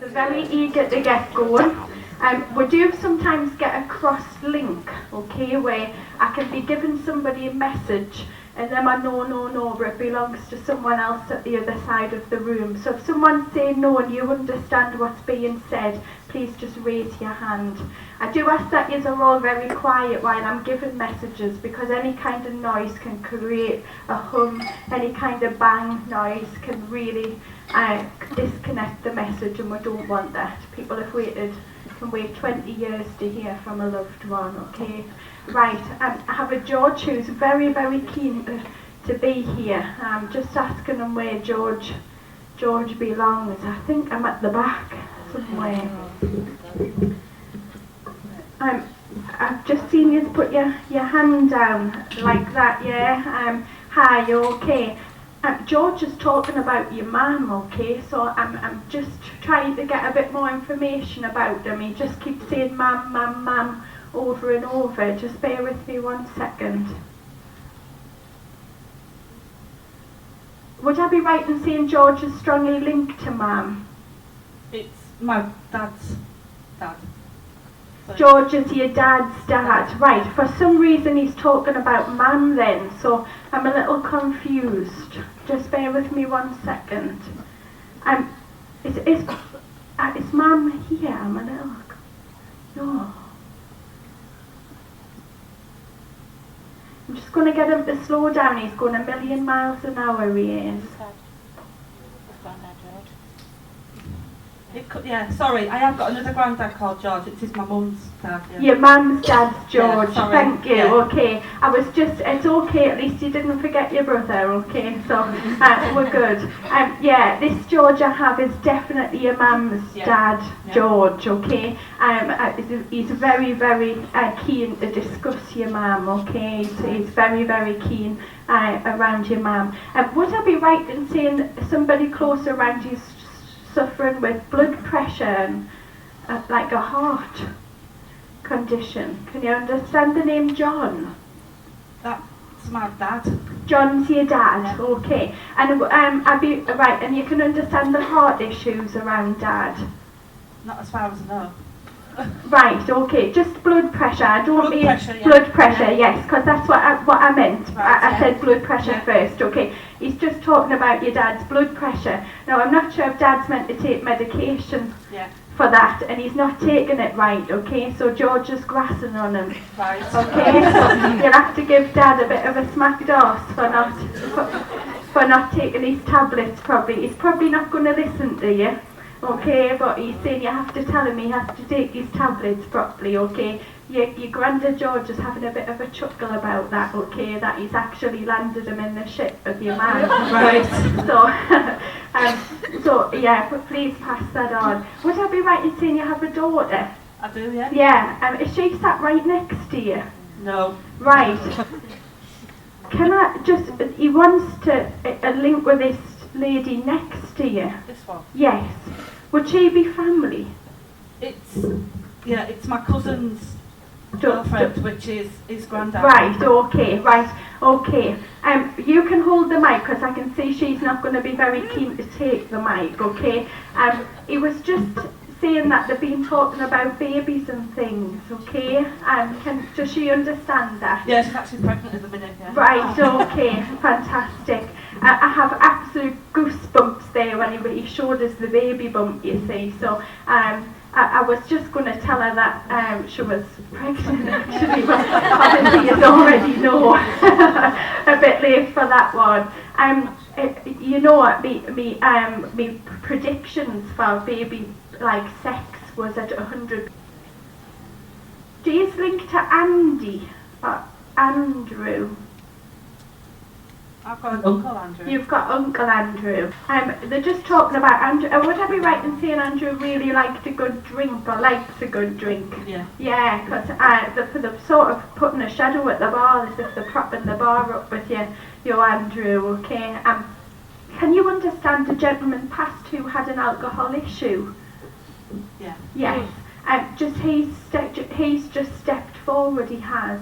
They're very eager to get going. We do sometimes get a crossed link, okay, where I can be giving somebody a message and then I know, but it belongs to someone else at the other side of the room. So if someone's saying no and you understand what's being said, please just raise your hand. I do ask that you are all very quiet while I'm giving messages, because any kind of noise can create a hum, any kind of bang noise can really disconnect the message, and we don't want that. People can wait 20 years to hear from a loved one, okay? Right, I have a George who's very, very keen to be here. I'm just asking him where George belongs. I think I'm at the back somewhere. I've just seen you put your hand down like that, yeah? Hi, you okay? George is talking about your mum, okay? So I'm just trying to get a bit more information about him. He just keeps saying mum, mum, mum over and over. Just bear with me 1 second. Would I be right in saying George is strongly linked to mum? It's my dad's dad. George is your dad's dad. Right, for some reason he's talking about mum then, so I'm a little confused. Just bear with me 1 second. Is mum here? I'm a little... No. I'm just going to get him to slow down. He's going a million miles an hour, he is. Yeah, sorry, I have got another granddad called George. It is my mum's dad. Yeah. Your mum's dad's George. Yeah, thank you. Yeah. Okay, it's okay. At least you didn't forget your brother. Okay, so we're good. Yeah, this George I have is definitely your mum's dad, George. Okay, he's very, very keen to discuss your mum. Okay, he's very, very keen around your mum. Would I be right in saying somebody close around you's suffering with blood pressure and like a heart condition? Can you understand the name John? That's my dad. John's your dad, okay. And I'd be right, and you can understand the heart issues around dad? Not as far as I know. Right, okay, just blood pressure. I don't mean pressure, blood pressure, yes, because that's what I meant. Right, I said blood pressure first, okay. He's just talking about your dad's blood pressure. Now, I'm not sure if dad's meant to take medication for that, and he's not taking it right, okay, so George is grassing on him. Right. Okay, so you'll have to give dad a bit of a smack doss for not taking his tablets probably. He's probably not going to listen to you. Okay, but he's saying you have to tell him he has to take his tablets properly, okay? Your grandad George is having a bit of a chuckle about that, okay? That he's actually landed him in the ship of your man. Right. So yeah, but please pass that on. Would I be right in saying you have a daughter? I do, yeah. Yeah, is she sat right next to you? No. Right. Can I just, he wants to link with this lady next to you. This one? Yes. Would she be family? It's my cousin's girlfriend, which is his granddad. Right, okay. You can hold the mic, because I can see she's not going to be very keen to take the mic, okay? He was just saying that they've been talking about babies and things, okay? Does she understand that? Yeah, she's actually pregnant at the minute, yeah. Right, okay, fantastic. I have absolute goosebumps there when he showed us the baby bump, you see. So I was just going to tell her that she was pregnant actually, but obviously you already know. A bit late for that one. You know what, me predictions for baby like sex was at 100. Do you link to Andy or Andrew? I've got an Uncle Andrew. You've got Uncle Andrew. They're just talking about Andrew. Would I be right in saying Andrew really liked a good drink or likes a good drink? Yeah. Yeah, because they're sort of putting a shadow at the bar as if they're propping the bar up with your Andrew, okay? Can you understand the gentleman past who had an alcohol issue? Yeah. Yes. He's just stepped forward, he has.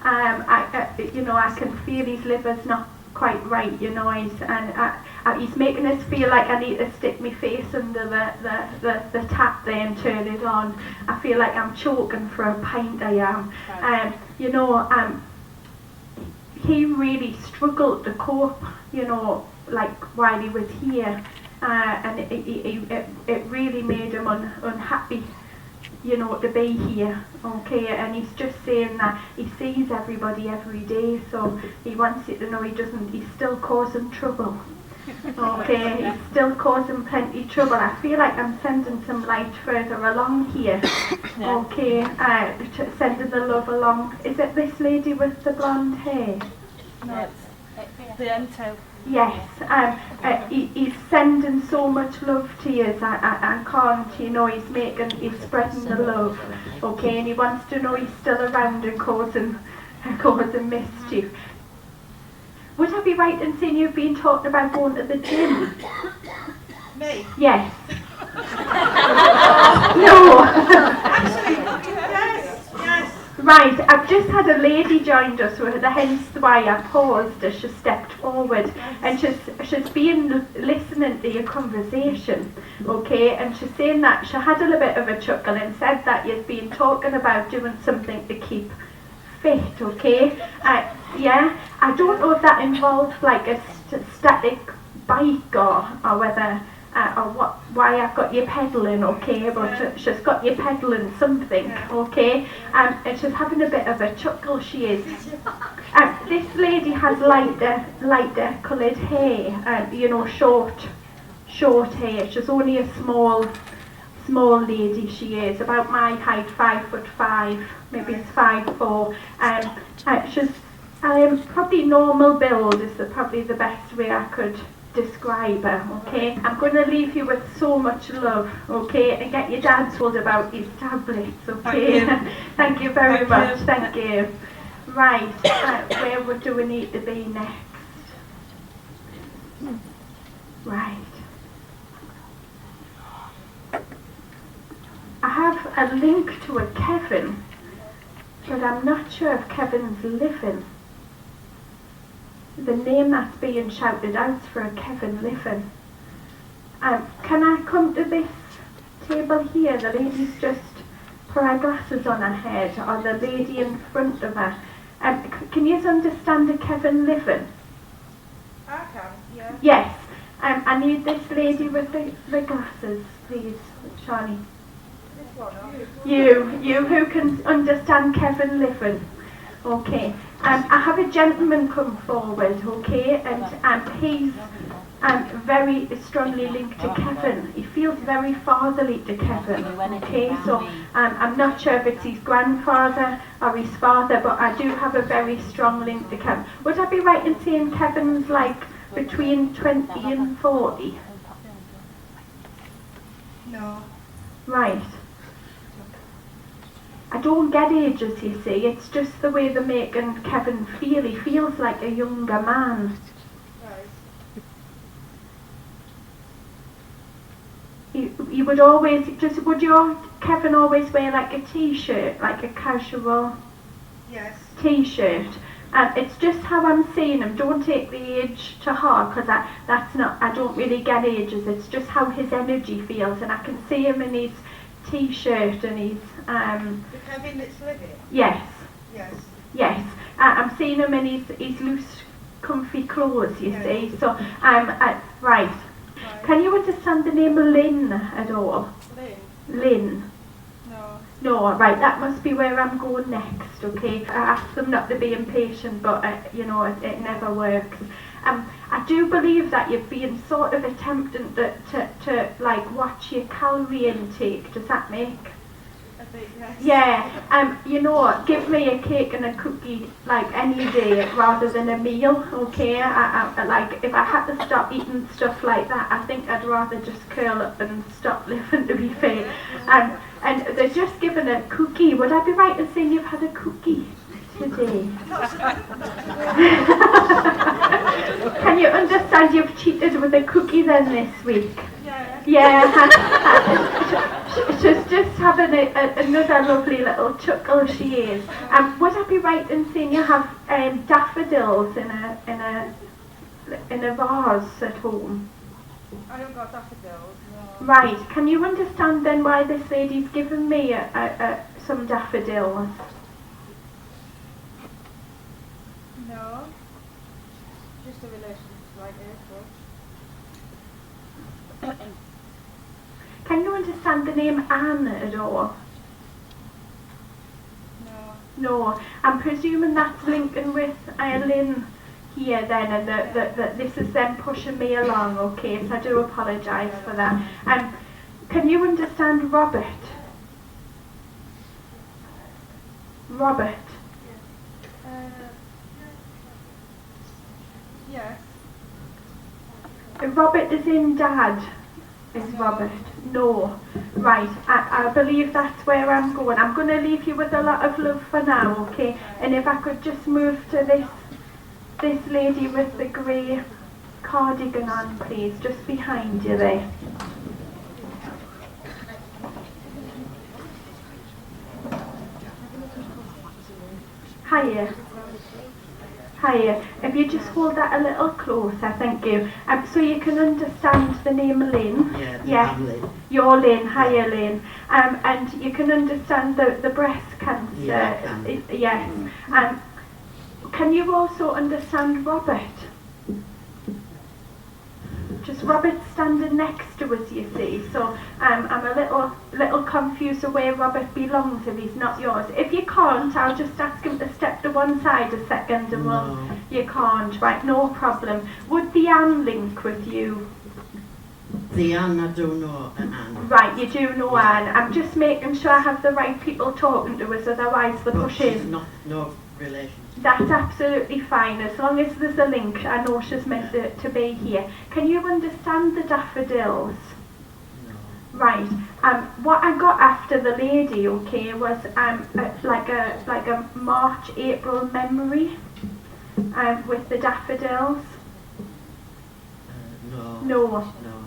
I can feel his liver's not quite right, you know, and he's making us feel like I need to stick my face under the tap there and turn it on. I feel like I'm choking for a pint, I am. You know, he really struggled to cope, you know, like while he was here, and it really made him unhappy, you know, to be here, okay, and he's just saying that he sees everybody every day, so he wants you to know he's still causing trouble, okay, he's still causing plenty trouble. I feel like I'm sending some light further along here, okay, sending the love along. Is it this lady with the blonde hair? No, it's the end too. Yes, he's sending so much love to you. I can't, you know, he's spreading the love, okay, and he wants to know he's still around and causing mischief. Would I be right in saying you've been talking about going to the gym? Me? Yes. No. Actually, yes. Right, I've just had a lady joined us, hence why I paused as she stepped forward, and she's been listening to your conversation, okay, and she's saying that she had a little bit of a chuckle and said that you've been talking about doing something to keep fit, okay. Yeah, I don't know if that involves like a static bike or whether why I've got you pedalling, okay, but she's got you pedalling something, okay, and she's having a bit of a chuckle, she is. This lady has lighter coloured hair, you know, short hair. She's only a small lady, she is, about my height, 5'5", maybe it's 5'4", she's probably normal build is probably the best way I could describe her, okay. I'm going to leave you with so much love, okay, and get your dad told about his tablets, okay. Thank you very much. Thank you. Right, where do we need to be next? Right. I have a link to a Kevin, but I'm not sure if Kevin's living. The name that's being shouted out for a Kevin living. Can I come to this table here? The lady's just put her glasses on her head, or the lady in front of her. Can you understand a Kevin living? I can, yeah. Yes. I need this lady with the glasses, please, Shawnee. This one, You who can understand Kevin living. Okay. I have a gentleman come forward, okay, and he's very strongly linked to Kevin. He feels very fatherly to Kevin, okay, so I'm not sure if it's his grandfather or his father, but I do have a very strong link to Kevin. Would I be right in saying Kevin's like between 20 and 40? No. Right. I don't get ages, you see, it's just the way they're making Kevin feel. He feels like a younger man. Right. He would always, would your Kevin always wear like a t-shirt, like a casual t-shirt? It's just how I'm seeing him. Don't take the age to heart, because I don't really get ages. It's just how his energy feels, and I can see him in his t-shirt and his The Kevin that's living? Yes. Yes. Yes. I'm seeing him in his loose, comfy clothes, you see. So right. Can you understand the name Lynn at all? Lynn? No. No, right, that must be where I'm going next, okay? I asked them not to be impatient, but, you know, it never works. I do believe that you've been sort of attempting to like, watch your calorie intake. Does that make? I think, yes. Yeah, you know, give me a cake and a cookie, like, any day rather than a meal, okay? I like, if I had to stop eating stuff like that, I think I'd rather just curl up and stop living, to be fair. And they're just giving a cookie. Would I be right in saying you've had a cookie today? Can you understand you've cheated with a cookie then this week? Yeah. She's just having another lovely little chuckle, she is. Would I be right in saying you have daffodils in a in a vase at home? I haven't got daffodils, no. Right, can you understand then why this lady's given me some daffodils? No. Just a relation to like April. Can you understand the name Anne at all? No. No, I'm presuming that's linking with Lynn here then, and that this is them pushing me along, okay, so I do apologise for that. Can you understand Robert? Robert? Yes. Robert is in Dad, is Robert? No. Right, I believe that's where I'm going. I'm going to leave you with a lot of love for now, okay? And if I could just move to this lady with the grey cardigan on, please, just behind you there. Hiya. Hiya. If you just hold that a little closer, thank you. So you can understand the name Lynn. Yeah, I'm Lynn. You're Lynn. Hiya, Lynn. And you can understand the breast cancer. Yeah, I can. Yes. Can you also understand Robert? Just Robert standing next to us, you see. So I'm a little confused of where Robert belongs if he's not yours. If you can't, I'll just ask him to step to one side a second and you can't, right, no problem. Would the Anne link with you? The Anne, I don't know Anne. Right, you do know Anne. I'm just making sure I have the right people talking to us, otherwise the But push she's in. no relation. That's absolutely fine, as long as there's a link. I know she's meant to be here. Can you understand the daffodils? No. Right. What I got after the lady, okay, was like a March, April memory with the daffodils. No. No. No.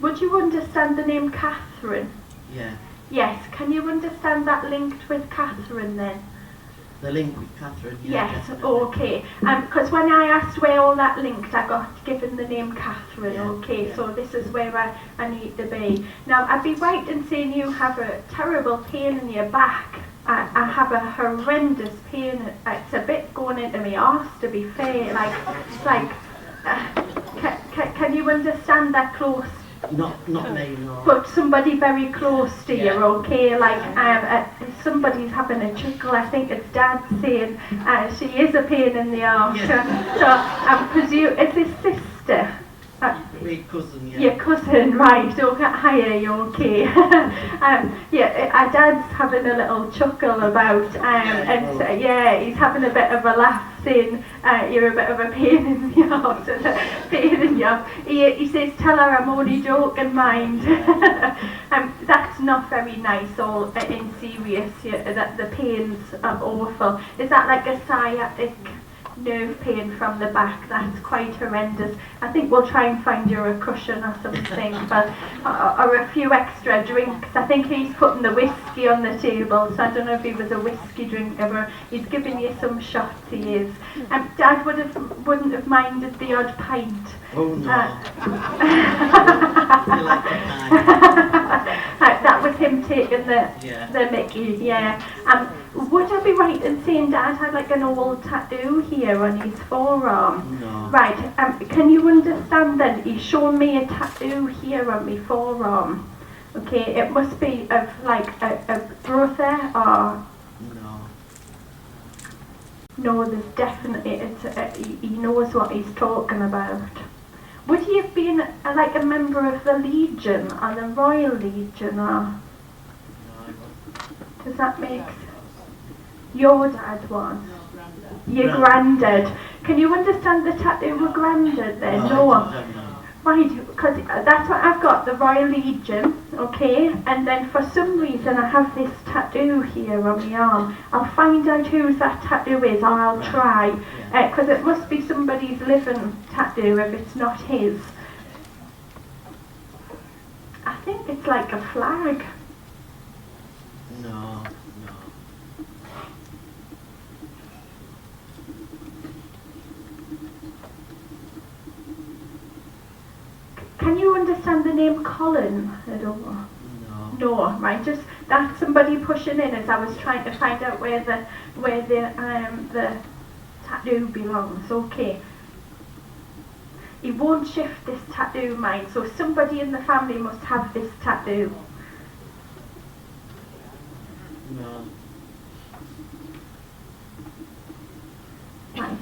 Would you understand the name Catherine? Yeah. Yes. Can you understand that linked with Catherine then? The link with Catherine. Yeah, Yes, definitely. okay. Because when I asked where all that linked, I got given the name Catherine, Yeah, okay, yeah. so this is where I need to be. Now, I'd be right in saying you have a terrible pain in your back. I have a horrendous pain. It's a bit going into my arse, to be fair. Can you understand that close? Not me, no. But somebody very close to you, okay? Like somebody's having a chuckle. I think it's Dad saying she is a pain in the arse. Yeah. So I presume is this sister? My cousin, yeah. Your cousin, right? Okay, hiya, you okay? Yeah, Dad's having a little chuckle about, he's having a bit of a laugh, saying you're a bit of a pain in the arse, and a pain in your. He says, "Tell her I'm only joking, mind." That's not very nice. All in serious, that the pains are awful. Is that like a sciatic nerve pain from the back? That's quite horrendous. I think we'll try and find you a cushion or something, but or a few extra drinks. I think he's putting the whiskey on the table, so I don't know if he was a whiskey drinker, but he's giving you some shots. He is. Dad wouldn't have minded the odd pint. Oh no. You like the pie. That was him taking the Mickey, yeah. Would I be right in saying Dad had like an old tattoo here on his forearm? No. Right, can you understand then? He's shown me a tattoo here on my forearm. Okay, it must be of like a brother or... No. No, there's definitely, he knows what he's talking about. Would he have been like a member of the Legion or the Royal Legion, or does that make sense? Your dad was? Your granddad. Can you understand the tattoo with granddad then? No. Right, because that's what I've got, the Royal Legion, okay, and then for some reason I have this tattoo here on my arm. I'll find out whose that tattoo is, or I'll try, because it must be somebody's living tattoo if it's not his. I think it's like a flag. No. Can you understand the name Colin at all? No. No, right. Just that's somebody pushing in as I was trying to find out where the tattoo belongs. Okay. He won't shift this tattoo, mind. So somebody in the family must have this tattoo. No. Right.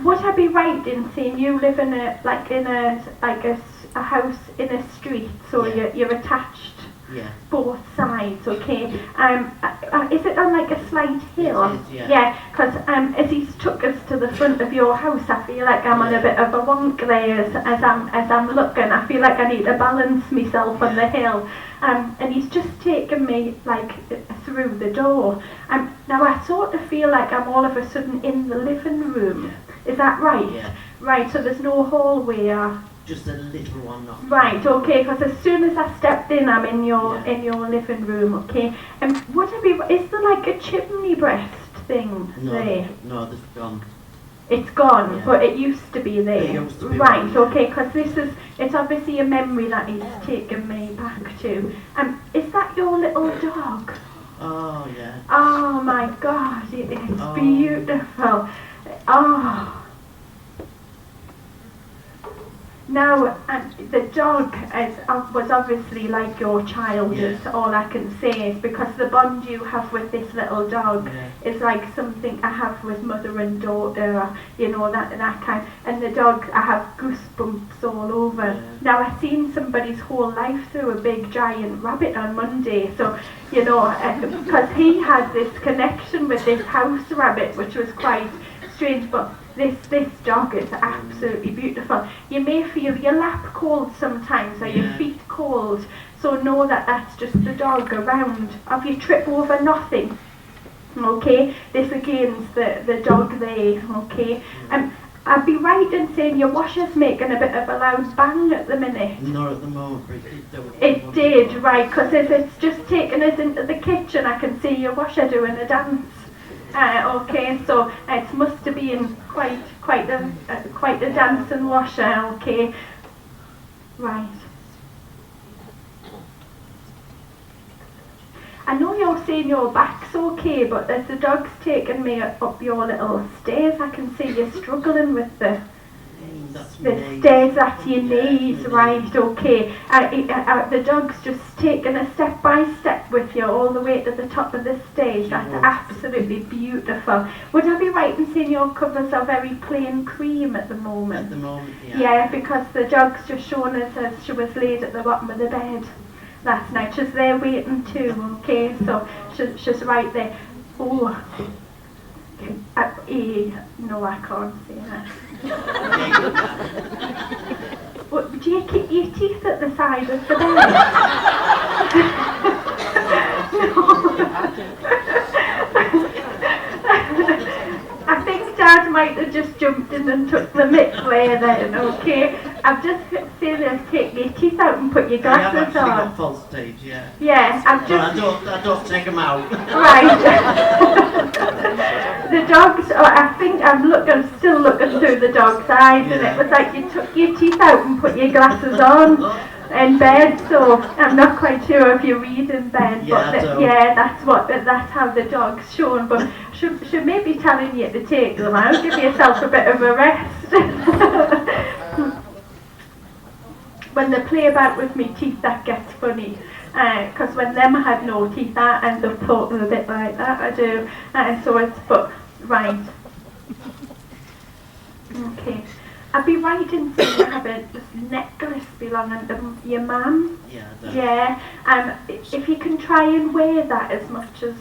Would I be right in saying you live in a house in a street, so Yeah. you're attached Yeah. both sides, okay? Is it on like a slight hill? It is, yeah. Yeah, because as he's took us to the front of your house, I feel like I'm on a bit of a wonk there as I'm looking. I feel like I need to balance myself on the hill. And he's just taken me like through the door. Now I sort of feel like I'm all of a sudden in the living room. Is that right? Yeah. Right, so there's no hallway or... Just a little one, not. Right, okay, because as soon as I stepped in, I'm in your living room, okay? And would it be? Is there like a chimney breast thing there? No, there's gone. It's gone, Yeah. but it used to be there. It used to be right, there. okay, because it's obviously a memory that he's taken me back to. Is that your little dog? Oh yeah. Oh my God, it's Oh. beautiful. Oh. Now, the dog was obviously like your child, Yeah. is all I can say, is because the bond you have with this little dog is like something I have with mother and daughter, or, you know, that kind. And the dog, I have goosebumps all over. Yeah. Now, I've seen somebody's whole life through a big giant rabbit on Monday, so, you know, because he had this connection with this house rabbit, which was quite strange, but this dog is absolutely beautiful. You may feel your lap cold sometimes, or your feet cold, so know that that's just the dog around. If you trip over nothing, okay, this again's the dog there, okay. I'd be right in saying your washer's making a bit of a loud bang at the minute. Not at the moment, but it did do it. It did, right, because if it's just taken us into the kitchen, I can see your washer doing a dance. Okay, so it must have been quite a dancing washer. Okay, right. I know you're saying your back's okay, but as the dog's taken me up your little stairs, I can see you're struggling with the stairs at your knees, right, okay. The dog's just taken a step by step with you all the way to the top of the stage. That's absolutely beautiful. Would I be right in saying your covers are very plain cream at the moment? At the moment, yeah. Yeah, because the dog's just shown us as she was laid at the bottom of the bed last night. She's there waiting too, okay, so she's right there. Oh. No, I can't say that. What, do you keep your teeth at the side of the bed? I think Dad might have just jumped in and took the mick there then, okay? I've just seen him take your teeth out and put your glasses I have actually on. got false teeth, yeah. Yeah, I've just... I don't take them out. Right. The dog's, I think I'm still looking through the dog's eyes, and it was like you took your teeth out and put your glasses on in bed, so I'm not quite sure if you read in bed, but that's how the dog's shown, but she may be telling you to take them out, give yourself a bit of a rest. When they play about with me teeth, that gets funny. Because when them had no teeth, I end up talking a bit like that, I do. So it's, but, right. Okay. I'd be right in saying you have this necklace belonging to your mum. Yeah, I do. Yeah. If you can try and wear that as much as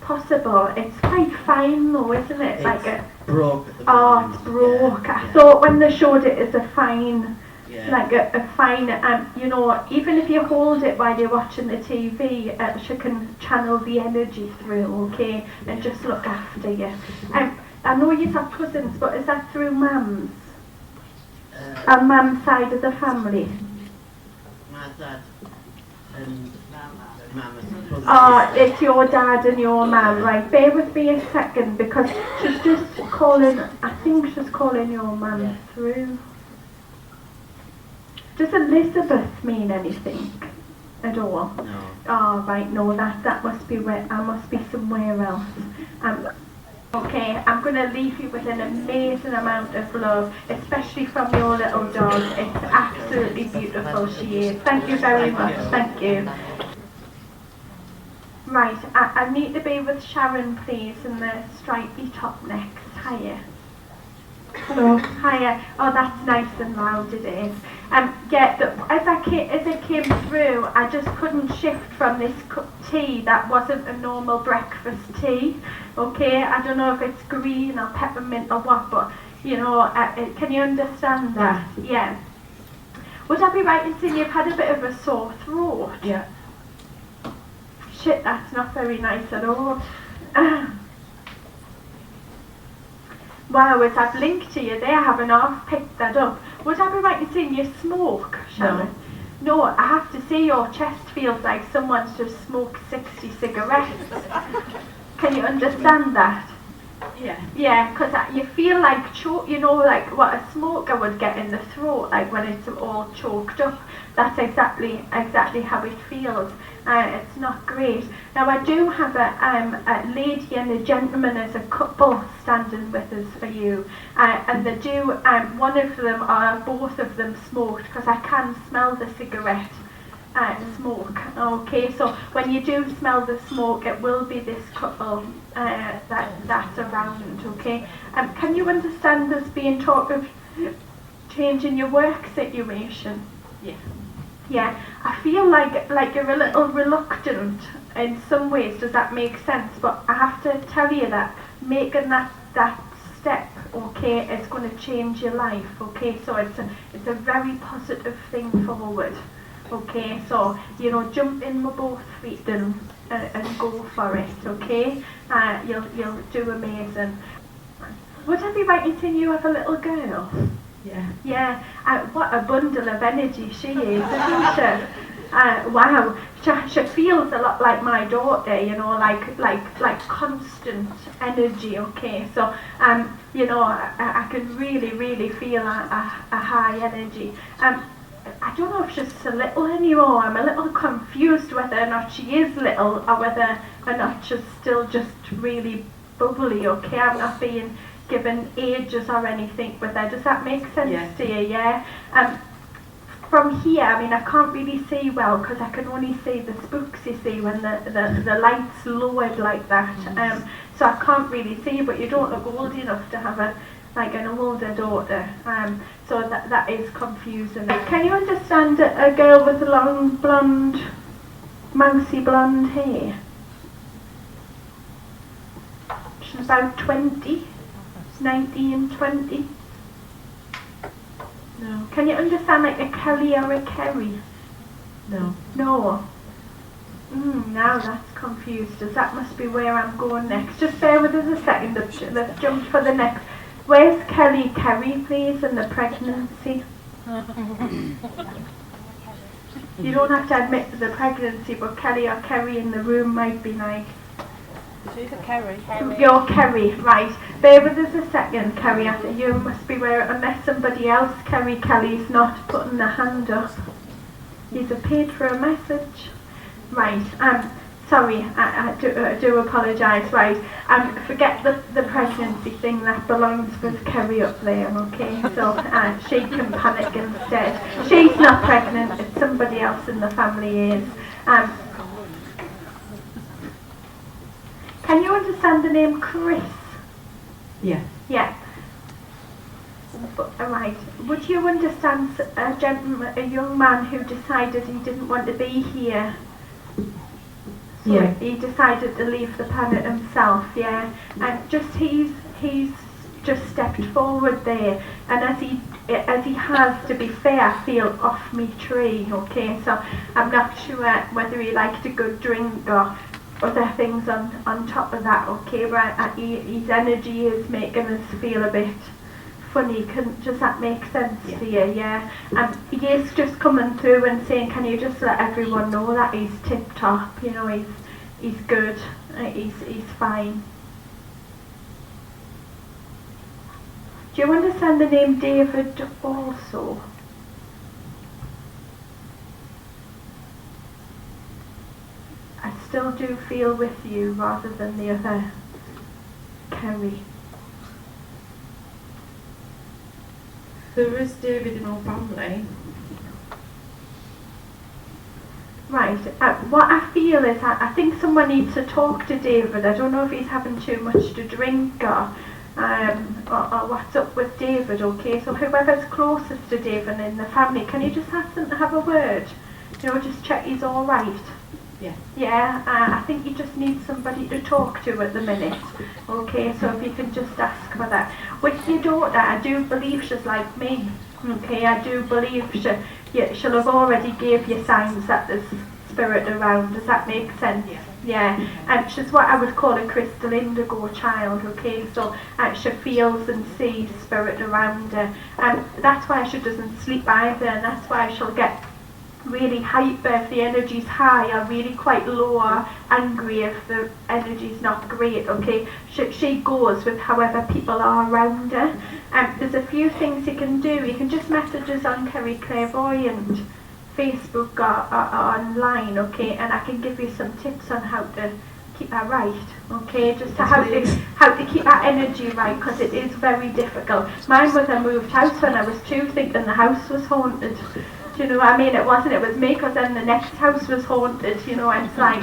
possible. It's quite fine though, isn't it? It's like a... broke at the Oh, moment. it's broke. Yeah, I thought when they showed it as a fine... Yeah. Like a fine, you know, even if you hold it while you're watching the TV, she can channel the energy through, okay, and just look after you. I know you have cousins, but is that through Mum's? On Mum's side of the family? My dad and Mama's cousins. Oh, it's your dad and your mum, right? Bear with me a second, because she's just calling, I think she's calling your mum through. Does Elizabeth mean anything at all? No. Oh, right, no, that must be where, I must be somewhere else. Okay, I'm going to leave you with an amazing amount of love, especially from your little dog. It's absolutely beautiful, she is. Thank you very much, thank you. Right, I need to be with Sharon, please, in the stripy top next. Hiya. Hello. Hiya. Oh, that's nice and loud, it is. Yeah, as I came through, I just couldn't shift from this cup of tea that wasn't a normal breakfast tea. Okay, I don't know if it's green or peppermint or what, but you know, can you understand that? Yeah. Would I be right in saying you've had a bit of a sore throat? Yeah. Shit, that's not very nice at all. Wow, as I've linked to you there, I haven't half picked that up. Would I be right in saying you smoke, Sharon? No, I have to say your chest feels like someone's just smoked 60 cigarettes. Can you understand that? Yeah. Yeah, because you feel like you know, like what a smoker would get in the throat, like when it's all choked up. That's exactly how it feels. It's not great. Now I do have a lady and a gentleman as a couple standing with us for you, and they do. One of them or both of them smoked because I can smell the cigarette smoke. Okay, so when you do smell the smoke, it will be this couple that's around. Okay, can you understand us being talk of changing your work situation? Yeah. Yeah, I feel like you're a little reluctant in some ways. Does that make sense? But I have to tell you that making that step, okay, is going to change your life. Okay, so it's a very positive thing forward. Okay, so you know, jump in with both feet and go for it. Okay, you'll do amazing. Would I be right in saying you have a little girl? Yeah. Yeah, what a bundle of energy she is, isn't she? Wow, she feels a lot like my daughter, you know, like constant energy. Okay, so you know, I can really feel a high energy. I don't know if she's so little anymore. I'm a little confused whether or not she is little or whether or not she's still just really bubbly. Okay, I'm not being given ages or anything with her. Does that make sense to you? Yeah. From here, I mean, I can't really see well because I can only see the spooks, you see, when the light's lowered like that. So I can't really see, but you don't look old enough to have an older daughter. So that is confusing. Can you understand a girl with long blonde, mousy blonde hair? She's about 20. 19, 20. No. Can you understand like a Kelly or a Kerry? No. No. Now that's confused us. That must be where I'm going next. Just bear with us a second. Let's jump for the next. Where's Kerry, please, and the pregnancy? You don't have to admit to the pregnancy, but Kelly or Kerry in the room might be nice. She's a Kerry. You're Kerry, right. Bear with us a second, Kerry. You must be where, unless somebody else, Kelly's not putting the hand up. He's paid for a message. Right, sorry, I do apologise, right. Forget the pregnancy thing, that belongs with Kerry up there, okay? So she can panic instead. She's not pregnant, it's somebody else in the family is. Can you understand the name Chris? Yeah. Yeah. Right. Would you understand a young man who decided he didn't want to be here? So Yeah. he decided to leave the planet himself, yeah. And he's just stepped forward there, and as he has, to be fair, I feel off me tree, okay? So I'm not sure whether he liked a good drink or other things on top of that, okay? But his energy is making us feel a bit funny. Does that make sense to you? Yeah. He is just coming through and saying, can you just let everyone know that he's tip top? You know, he's good. He's fine. Do you understand the name David also? still do feel with you rather than the other Kerry. There is David in our family. Right, what I feel is I think someone needs to talk to David. I don't know if he's having too much to drink or what's up with David, okay? So whoever's closest to David in the family, can you just ask them to have a word? Just check he's all right. Yeah. Yeah, I think you just need somebody to talk to at the minute. Okay, so if you can just ask for that. With your daughter, I do believe she's like me. Okay, I do believe she'll have already gave you signs that there's spirit around. Does that make sense? Yeah. Yeah. She's what I would call a crystal indigo child. Okay, so she feels and sees spirit around her, and that's why she doesn't sleep either, and that's why she'll get really hyper if the energy's high, or really quite low or angry if the energy's not great. Okay, she goes with however people are around her. There's a few things you can do. You can just message us on Kerry Clairvoyant Facebook or online, okay, and I can give you some tips on how to keep her right, okay, just to how to keep her energy right, because it is very difficult. My mother moved house when I was 2 thinking the house was haunted. Do you know what I mean? It wasn't, it was me, because then the next house was haunted, and it's like,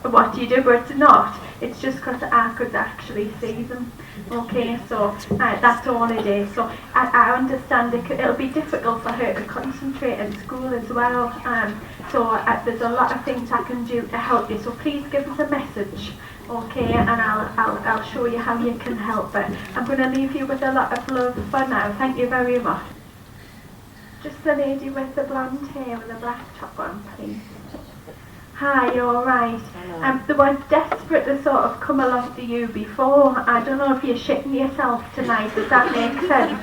what do you do? But it's not. It's just because I could actually see them. Okay, so that's all it is. So I understand it'll be difficult for her to concentrate in school as well. So there's a lot of things I can do to help you. So please give us a message. Okay, and I'll show you how you can help. But I'm going to leave you with a lot of love for now. Thank you very much. Just the lady with the blonde hair with the black top on, please. Hi, you alright? They were desperate to sort of come along to you before. I don't know if you're shitting yourself tonight, does that make sense?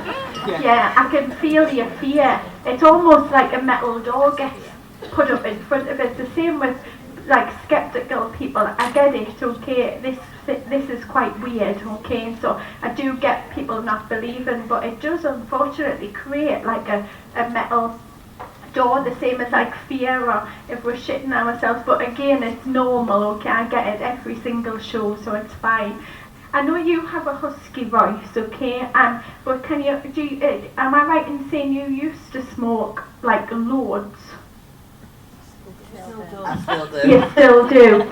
Yeah, I can feel your fear. It's almost like a metal door gets put up in front of it. The same with like skeptical people. I get it, okay, this is quite weird, okay, so I do get people not believing, but it does unfortunately create like a metal door, the same as like fear or if we're shitting ourselves. But again, it's normal, okay, I get it every single show, so it's fine. I know you have a husky voice, okay, but am I right in saying you used to smoke like loads? I still do. You still do.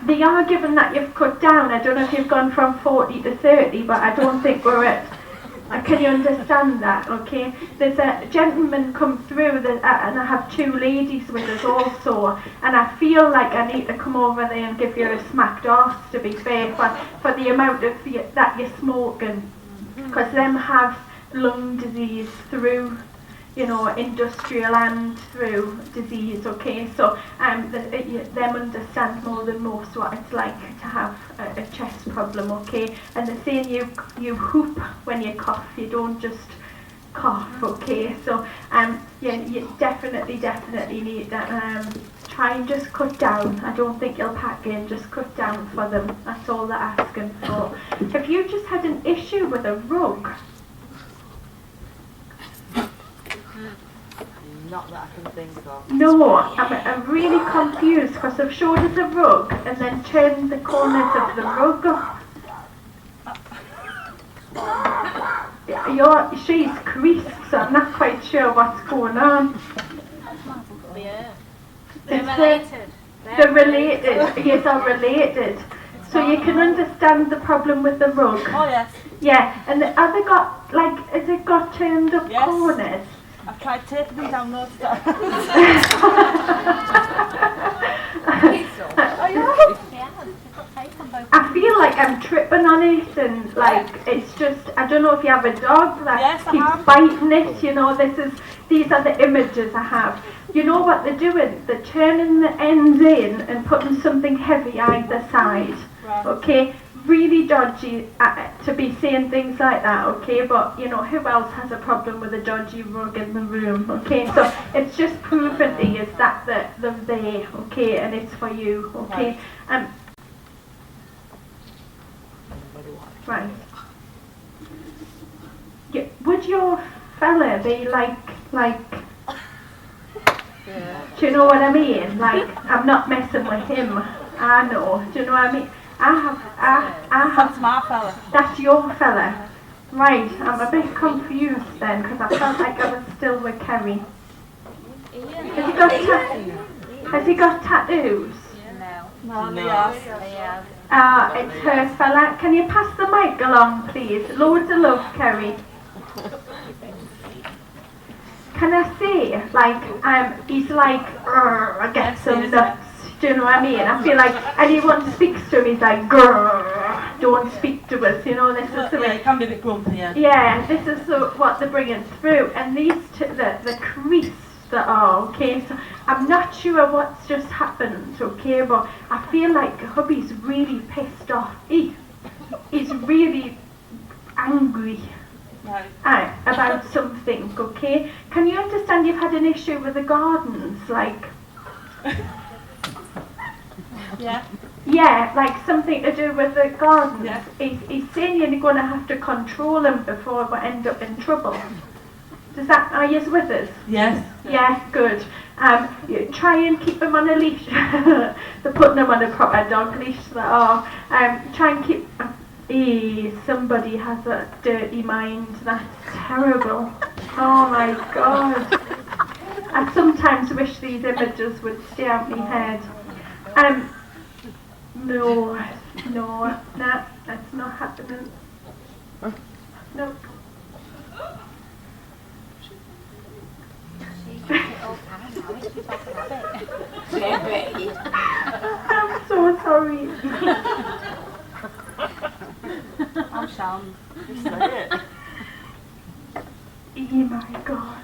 They are given that you've cut down. I don't know if you've gone from 40 to 30, but I don't think we're at. Can you understand that? Okay. There's a gentleman come through, and I have 2 ladies with us also, and I feel like I need to come over there and give you a smacked arse, to be fair, for the amount of that you're smoking, because them have lung disease through, industrial and through disease, okay, so them understand more than most what it's like to have a chest problem, okay, and they're saying you whoop when you cough, you don't just cough, okay, so you definitely need that, try and just cut down. I don't think you'll pack in, just cut down for them, that's all they're asking for. Have you just had an issue with a rug? Not that I can think of. No, I'm really confused, because I've showed us a rug and then turned the corners of the rug up. She's creased, so I'm not quite sure what's going on. Yeah. They're related. They're related. Yes, are related. So you can understand the problem with the rug. Oh yes. Yeah, and have they got, has it got turned up corners? I've tried taking them down those steps. I feel like I'm tripping on it, and it's just, I don't know if you have a dog that keeps biting it, these are the images I have. You know what they're doing? They're turning the ends in and putting something heavy either side, okay? Really dodgy to be saying things like that, okay, but who else has a problem with a dodgy rug in the room, okay, so it's just proven to you that they're there, okay, and it's for you, okay, right. Yeah, would your fella be like, do you know what I mean, I'm not messing with him, I know. Do you know what I mean? I have. That's my fella. That's your fella. Right, I'm a bit confused then because I felt like I was still with Kerry. Has he got tattoos? No, Yeah. It's her fella. Can you pass the mic along, please? Loads of love, Kerry. Can I say, like, he's like, I get some nuts. Do you know what I mean? I feel like anyone speaks to him, he's like, grrr, don't speak to us. You know, this is the Yeah, way. it can be a bit grumpy, yeah. Yeah, this is what they're bringing through. And these, the crease that are, okay, so I'm not sure what's just happened, okay, but I feel like hubby's really pissed off. He's really angry. Right. About something, okay? Can you understand you've had an issue with the gardens, like? Yeah. Yeah, like something to do with the gardens. Yeah. He's saying you're going to have to control him before we end up in trouble. Are you with us? Yes. Yeah, good. You try and keep him on a leash. They're putting him on a proper dog leash. Try and keep. Somebody has a dirty mind. That's terrible. Oh my God. I sometimes wish these images would stay out my head. No, that's not happening. Nope. I'm so sorry. I'm Sean. Oh my God.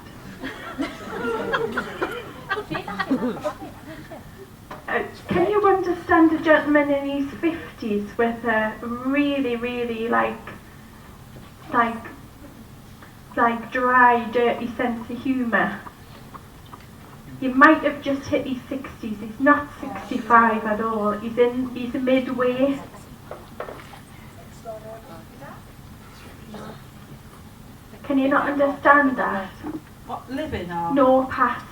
Can you understand a gentleman in his 50s with a really, really like dry, dirty sense of humour? He might have just hit his 60s. He's not 65 at all. He's midway. Can you not understand that? What, living or? No, past.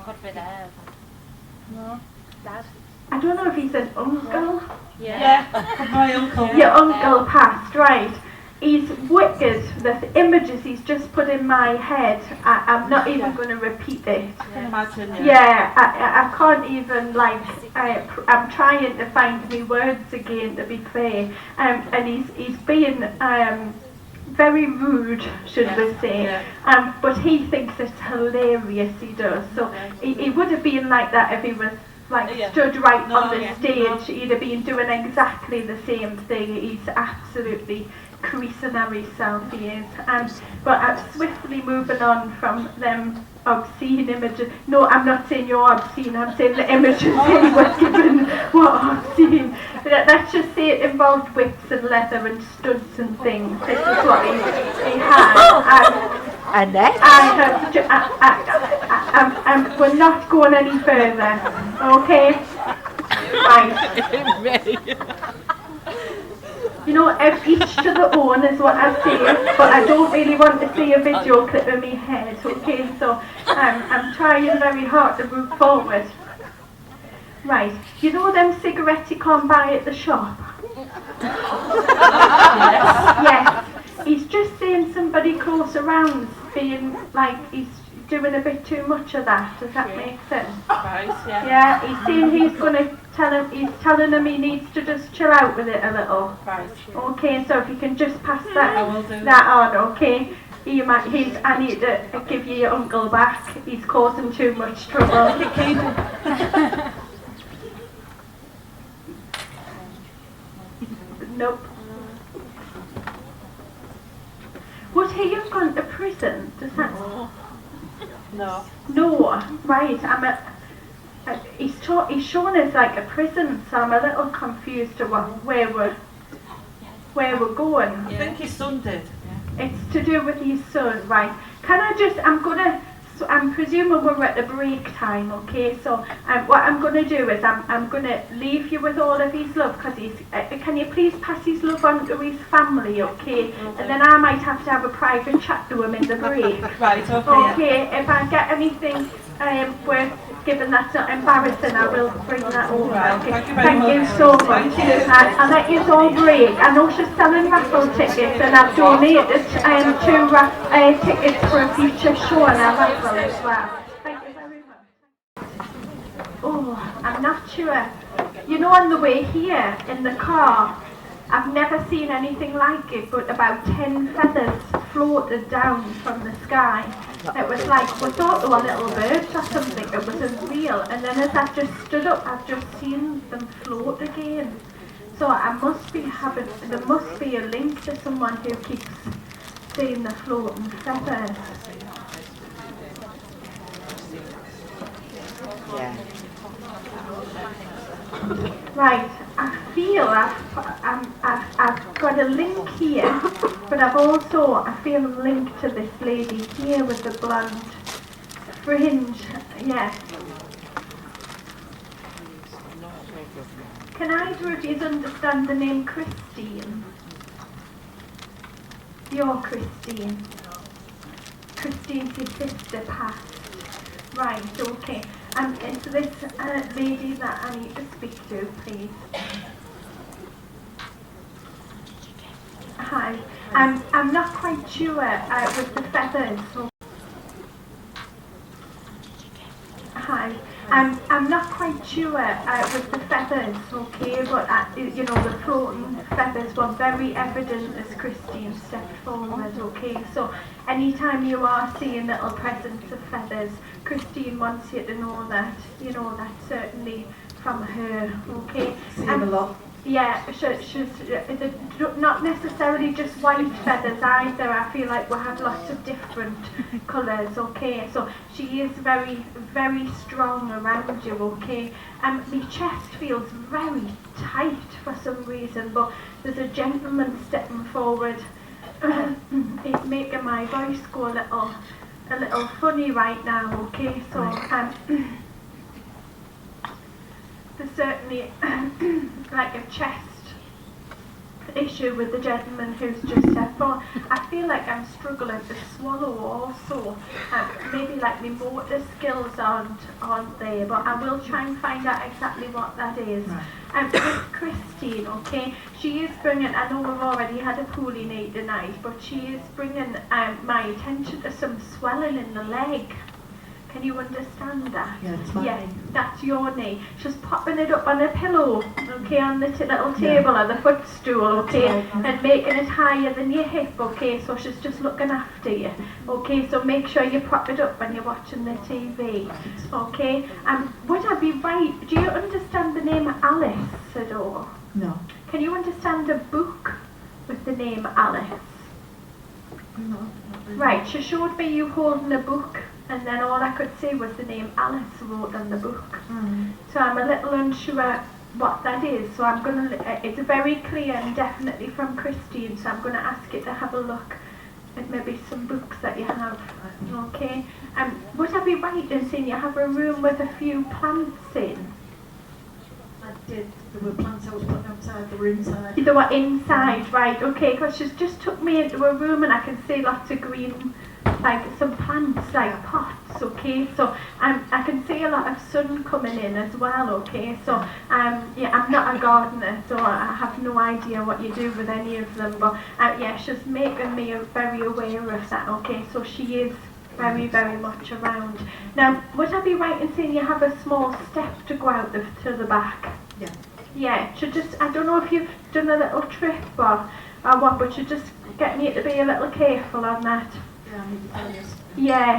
Could be there. No. Dad. I don't know if he's an uncle. Yeah. My uncle. Your uncle passed, right. He's wicked. The images he's just put in my head, I'm not even going to repeat it. I can imagine, Yeah, I can't even, like, I'm trying to find me words again, to be fair. And he's being very rude, should we say. Yeah. But he thinks it's hilarious, he does. So he would have been like that if he was stood right on the stage. He'd have been doing exactly the same thing. He's absolutely creasing himself, he is. But I'm swiftly moving on from them obscene images. No, I'm not saying you're obscene, I'm saying the images he was given were obscene. Let's just say it involved whips and leather and studs and things. This is what he had. And next? We're not going any further, okay? Right. You know, each to their own is what I say, but I don't really want to see a video clip in my head, okay? So I'm trying very hard to move forward. Right, you know them cigarettes you can't buy at the shop? Yes. He's just saying somebody close around being like, he's doing a bit too much of that. Does that make sense? Right, yeah. Yeah, he's saying he's going to he's telling him he needs to just chill out with it a little. Right. Okay, so if you can just pass that, I will do that on, okay? I need to give you your uncle back. He's causing too much trouble. Nope. Would he have gone to prison? Does that? No. No, right. He's shown us like a prison, so I'm a little confused to where we're going. I think his son did. It's to do with his son, right? Can I just? I'm presuming we're at the break time, okay? So what I'm going to do is I'm going to leave you with all of his love, because can you please pass his love on to his family, okay? And then I might have to have a private chat to him in the break. Right, okay. Okay, if I get anything worth given that's not embarrassing, I will bring that over. Right, Okay. thank you very Thank you much. so much. Thank you. I'll let you all break. I know she's selling raffle tickets, and I've donated 2 tickets for a future show and a raffle as well. Thank you very much. Oh, I'm not sure. You know, on the way here in the car, I've never seen anything like it, but about 10 feathers floated down from the sky. It was like, we thought they were little birds or something, it was unreal. And then as I've just stood up, I've just seen them float again. So I must be there must be a link to someone who keeps seeing the floating feathers. Yeah. Right, I feel I've got a link here, but I feel a link to this lady here with the blonde fringe. Yeah. Can either of you understand the name Christine? You're Christine. Christine's your sister passed. Right, okay. And so this lady that I need to speak to, please. Hi. I'm not quite sure with the feathers. Hi. I'm not quite sure with the feathers, okay, but you know, the floating feathers were very evident as Christine stepped forward, okay. So anytime you are seeing little presents of feathers, Christine wants you to know that, you know, that's certainly from her, okay. See them a lot. Yeah, she's not necessarily just white feathers either. I feel like we have lots of different colours, okay. So she is very, very strong around you, okay. And my chest feels very tight for some reason, but there's a gentleman stepping forward. It's making my voice go a little funny right now, okay. So there's certainly like a chest issue with the gentleman who's just stepped forward. I feel like I'm struggling to swallow also. Maybe like my motor skills aren't there, but I will try and find out exactly what that is. With Christine, okay, she is bringing, I know we've already had a coolie night tonight, but she is bringing my attention to some swelling in the leg. Can you understand that? Yeah, it's my knee. That's your knee. She's popping it up on a pillow, okay, on the little table or the footstool, okay, and making it higher than your hip, okay, so she's just looking after you, okay, so make sure you prop it up when you're watching the TV, okay. Would I be right, do you understand the name Alice at all? No. Can you understand a book with the name Alice? No. Not really. Right, she showed me you holding a book, and then all I could see was the name Alice wrote on the book. So I'm a little unsure what that is, so I'm going to, it's very clear and definitely from Christine, so I'm going to ask you to have a look at maybe some books that you have, okay? Would I be right in saying you have a room with a few plants in? I did. There were plants I was putting outside, they were inside. They were inside, right, okay, because she's just took me into a room and I can see lots of green, like some plants, like pots, okay, so I can see a lot of sun coming in as well, okay, so yeah, I'm not a gardener, so I have no idea what you do with any of them, but yeah, she's making me very aware of that, okay, so she is very, very much around. Now, would I be right in saying you have a small step to go out to the back? Yeah. Yeah, she just, I don't know if you've done a little trip or what, but she's just getting you to be a little careful on that. Yeah, I need to tell you. Yeah,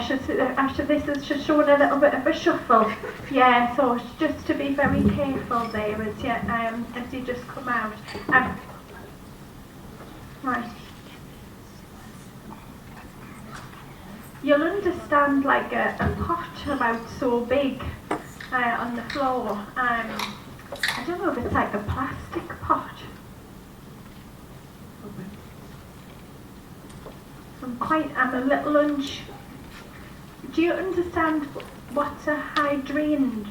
she's showing a little bit of a shuffle. Yeah, so just to be very careful there as you just come out. Right. You'll understand like a pot about so big on the floor. I don't know if it's like a plastic pot. I'm a little unsure. Do you understand what's a hydrangea?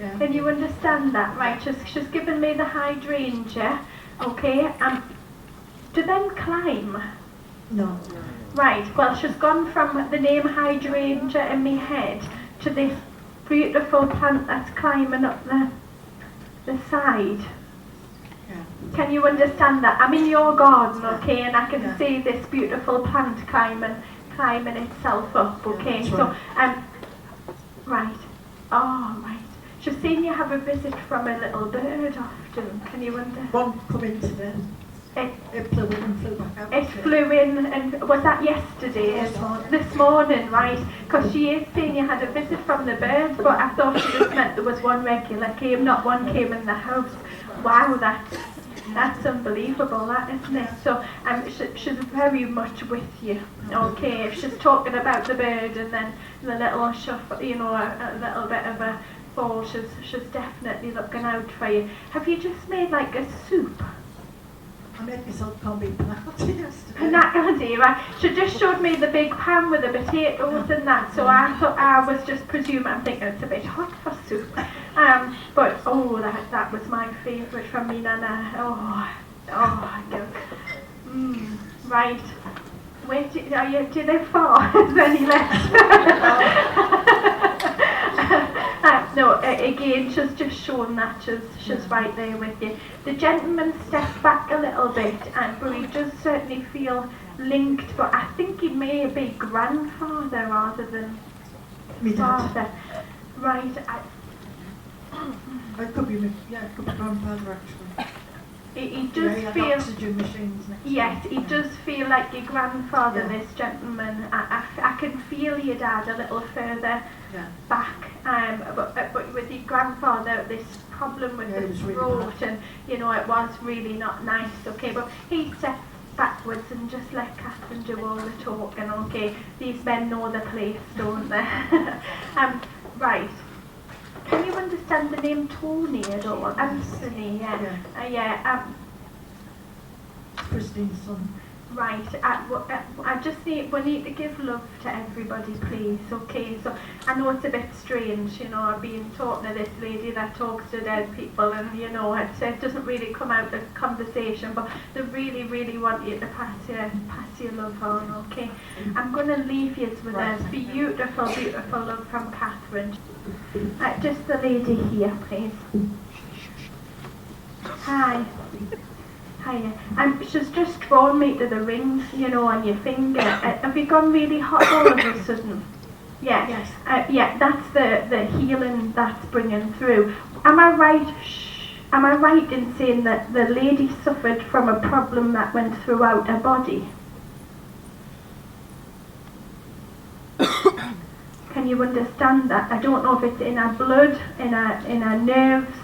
Yeah. Can you understand that? Right, she's given me the hydrangea. Okay, do them climb? No. Right, well she's gone from the name hydrangea in my head to this beautiful plant that's climbing up the side. Yeah. Can you understand that? I'm in your garden, okay, and I can Yeah. see this beautiful plant climbing itself up, Yeah, okay. that's So right. Oh, right. She's saying you have a visit from a little bird often. Can you understand? One come in today. It flew in and flew back out. It flew in, and was that yesterday? This morning. This morning, right? Because she is saying you had a visit from the birds, but I thought she just meant there was one regular came, not one came in the house. Wow, that's unbelievable, that, isn't it? So she's very much with you. Okay, if she's talking about the bird and then the little shuffle, you know, a little bit of a fall, she's definitely looking out for you. Have you just made like a soup? I made myself corned beef panacoti yesterday. Panacoti, right? She just showed me the big pan with the potatoes and that, so I thought I was just presuming, I'm thinking it's a bit hot for soup. But oh, that was my favourite from me nana. Good. Right. Where do you live far? Is there any left? No, again, she's just shown that she's right there with you. The gentleman stepped back a little bit, but he does certainly feel linked, but I think he may be grandfather rather than Me dad. father. Right. It could be grandfather actually. He Yeah, does he had feel... oxygen machines next Yes, to he him. does feel like your grandfather, Yeah. this gentleman. I can feel your dad a little further Yeah. back, but with your grandfather, this problem with Yeah, it the was really throat, bad. and you know, it was really not nice, okay, but he stepped backwards and just let Catherine do all the talking, okay. These men know the place, don't they? Right. Can you understand the name Tony at all? Anthony, yeah. Christine's son. Right, I just we need to give love to everybody, please, okay? So I know it's a bit strange, you know, I've been talking to this lady that talks to dead people, and you know, it doesn't really come out of conversation, but they really, really want you to pass your love on, okay? I'm going to leave you with a beautiful, beautiful love from Catherine. Just the lady here, please. Hi. Hiya. She's just drawn me to the rings, you know, on your finger. Have you gone really hot all of a sudden? Yeah. Yes. Yeah, that's the healing that's bringing through. Am I right? Am I right in saying that the lady suffered from a problem that went throughout her body? Can you understand that? I don't know if it's in her blood, in her nerves.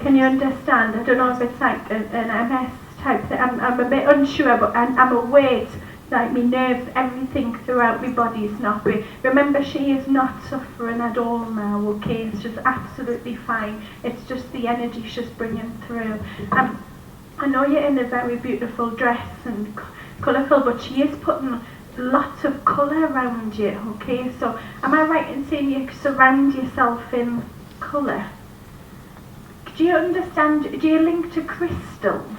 Can you understand? I don't know if it's like an MS type thing. I'm a bit unsure, but I'm aware it's like my nerves, everything throughout my body is not great. Remember, she is not suffering at all now, okay? It's just absolutely fine. It's just the energy she's bringing through. I know you're in a very beautiful dress and colourful, but she is putting lots of colour around you, okay? So am I right in saying you surround yourself in colour? Do you understand? Do you link to crystals?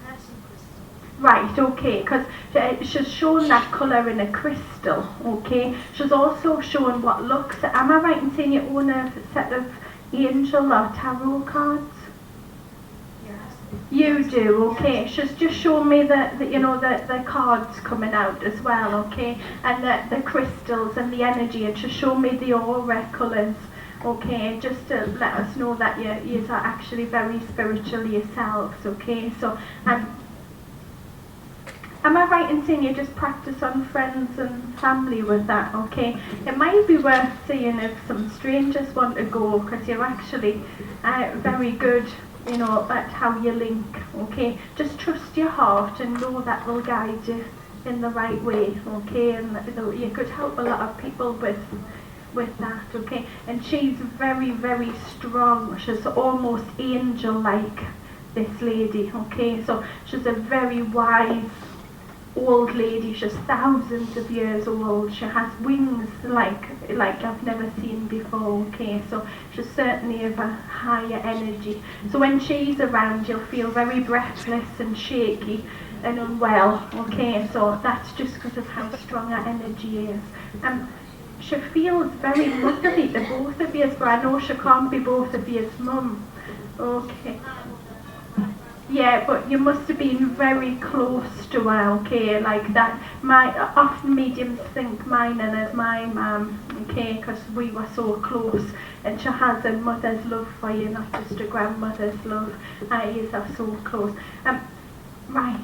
I have some crystals. Right, okay, because she's shown that colour in a crystal, okay? She's also shown what looks... Am I right in saying you own a set of angel or tarot cards? Yes. You do, okay. She's just shown me the cards coming out as well, okay? And the crystals and the energy, and she's shown me the aura colours. Okay, just to let us know that you are actually very spiritual yourselves, okay? So, am I right in saying you just practice on friends and family with that, okay? It might be worth seeing if some strangers want to go, because you're actually very good, you know, at how you link, okay? Just trust your heart and know that will guide you in the right way, okay? And you could help a lot of people with that, okay? And she's very, very strong. She's almost angel-like, this lady, okay? So she's a very wise old lady. She's thousands of years old. She has wings like I've never seen before. Okay, so she's certainly of a higher energy. So when she's around, you'll feel very breathless and shaky and unwell. Okay, so that's just because of how strong her energy is. She feels very motherly to both of you, but I know she can't be both of you's mum. Okay. Yeah, but you must have been very close to her, okay, like that. Often mediums think mine and as my mum, okay, because we were so close, and she has a mother's love for you, not just a grandmother's love. Eyes are so close. Right.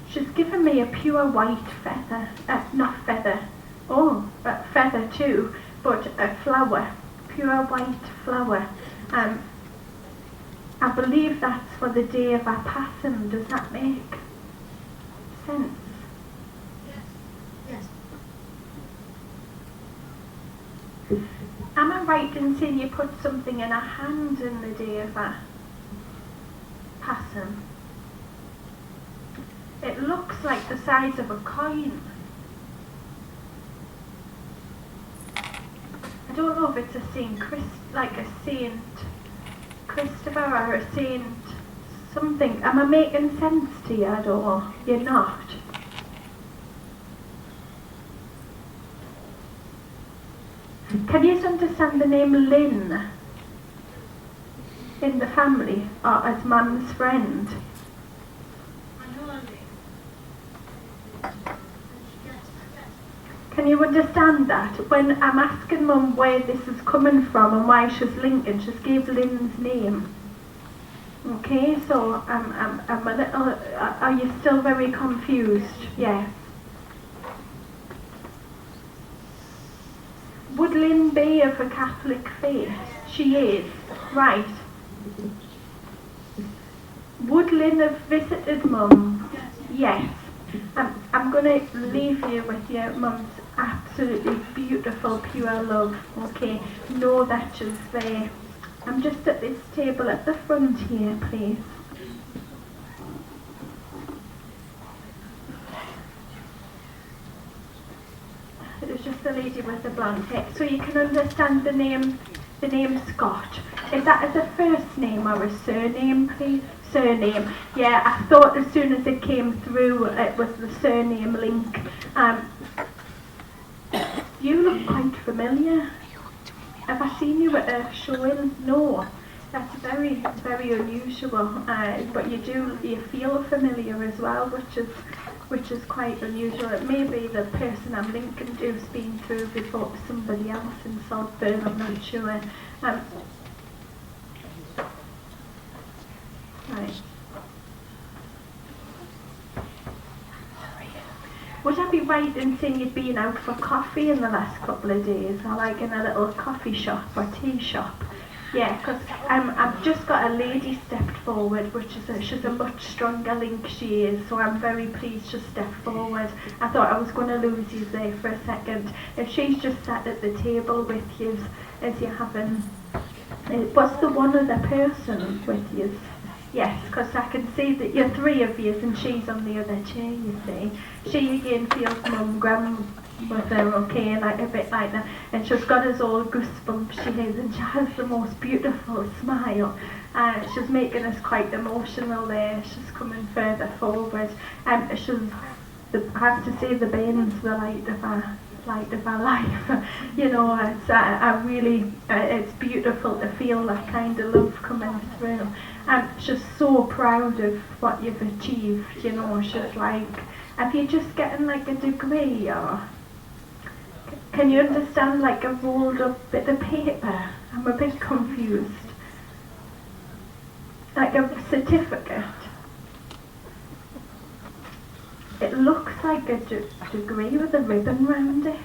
She's given me a pure white feather, not feather, feather too, but a flower, pure white flower. I believe that's for the day of our passing. Does that make sense? Yes. Am I right in saying you put something in our hand in the day of our passing? It looks like the size of a coin. I don't know if it's a Saint Christopher or a Saint something. Am I making sense to you at all? You're not. Can you understand the name Lynn in the family or as Mum's friend? Can you understand that? When I'm asking Mum where this is coming from and why she's linking, she's gave Lynn's name. Okay, so I'm a little. Are you still very confused? Yes. Would Lynn be of a Catholic faith? She is. Right. Would Lynn have visited Mum? Yes. I'm going to leave you with your Mum's absolutely beautiful, pure love. Okay, know that she's there. I'm just at this table at the front here, please. There's just a lady with the blonde hair. So you can understand the name Scott. Is that as a first name or a surname, please? Surname. Yeah, I thought as soon as it came through it was the surname link. You look quite familiar. Have I seen you at a showing? No. That's very, very unusual. But you feel familiar as well, which is quite unusual. It may be the person I'm linking to has been through before somebody else in Saltburn, I'm not sure. Right. Would I be right in saying you'd been out for coffee in the last couple of days, or like in a little coffee shop or tea shop? Yeah, because I've just got a lady stepped forward, which is she's a much stronger link she is, so I'm very pleased she stepped forward. I thought I was going to lose you there for a second. If she's just sat at the table with you as you're having, what's the one other person with you? Yes, because I can see that you're three of you and she's on the other chair, you see. She again feels Mum, grandmother, okay, like a bit like that. And she's got us all goosebumps, she is, and she has the most beautiful smile. She's making us quite emotional there. She's coming further forward. I have to say the Bane's the light of our life. You know, it's beautiful to feel that kind of love coming through. She's so proud of what you've achieved, you know. She's like, have you just gotten like a degree, or can you understand like a rolled up bit of paper? I'm a bit confused. Like a certificate. It looks like a degree with a ribbon round it.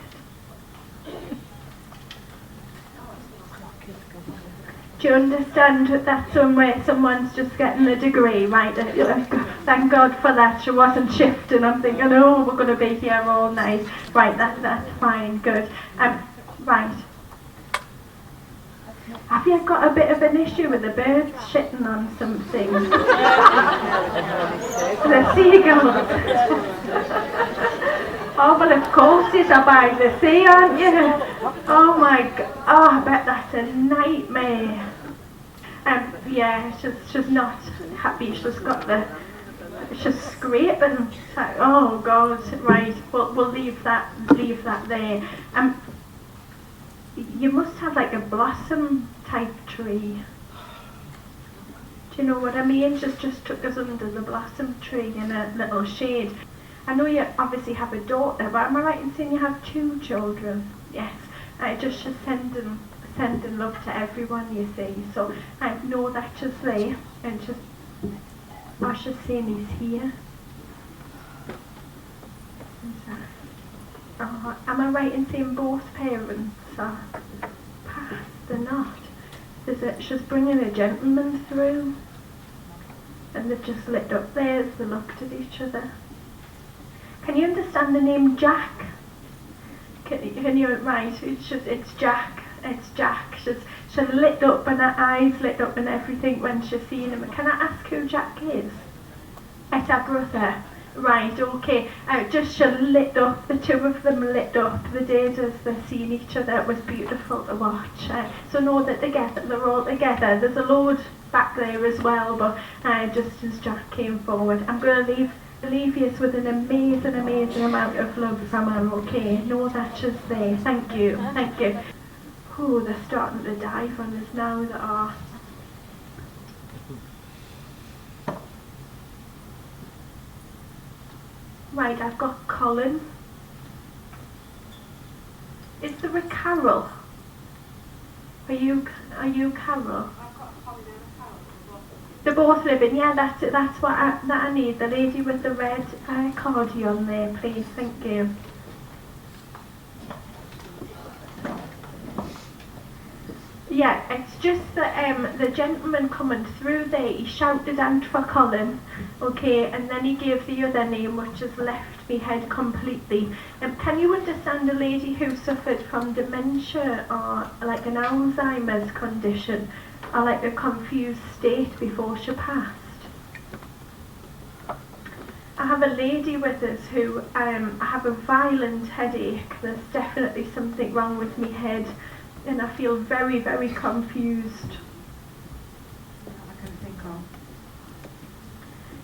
Do you understand that somewhere someone's just getting a degree, right? Thank God for that. She wasn't shifting. I'm thinking, oh, we're going to be here all night. Right, that's fine, good. Right. Have you got a bit of an issue with the birds shitting on something? The seagulls. Oh, well, of course you're by the sea, aren't you? Oh my god. Oh, I bet that's a nightmare. Yeah, she's not happy. She's scraping. It's like, oh god, right. We'll leave that there. You must have like a blossom type tree. Do you know what I mean? Just took us under the blossom tree in a little shade. I know you obviously have a daughter, but am I right in saying you have 2 children? Yes. Just sending love to everyone, you see. So I know that she's there, and she's saying he's here. Am I right in saying both parents are past? They're not. She's bringing a gentleman through, and they've just lit up there as they looked at each other. Can you understand the name Jack? Can you, right, it's Jack. It's Jack. She's lit up and her eyes lit up and everything when she's seen him. Can I ask who Jack is? It's her brother. Right, okay. She lit up, the 2 of them lit up the days as they've seen each other. It was beautiful to watch. So know that they're all together. There's a load back there as well, but just as Jack came forward, I'm going to leave you with an amazing amount of love from her, okay? Know that she's there. Thank you. Oh, they're starting to dive on us now, they are. Right, I've got Colin. Is there a Carol? Are you Carol? They're both living, yeah, that's it, that's what I need. The lady with the red accordion there, please, thank you. Yeah, it's just that the gentleman coming through there, he shouted out for Colin, okay, and then he gave the other name, which has left me head completely. Can you understand a lady who suffered from dementia or like an Alzheimer's condition, or like a confused state before she passed? I have a lady with us who I have a violent headache. There's definitely something wrong with my head, and I feel very, very confused. I can think of.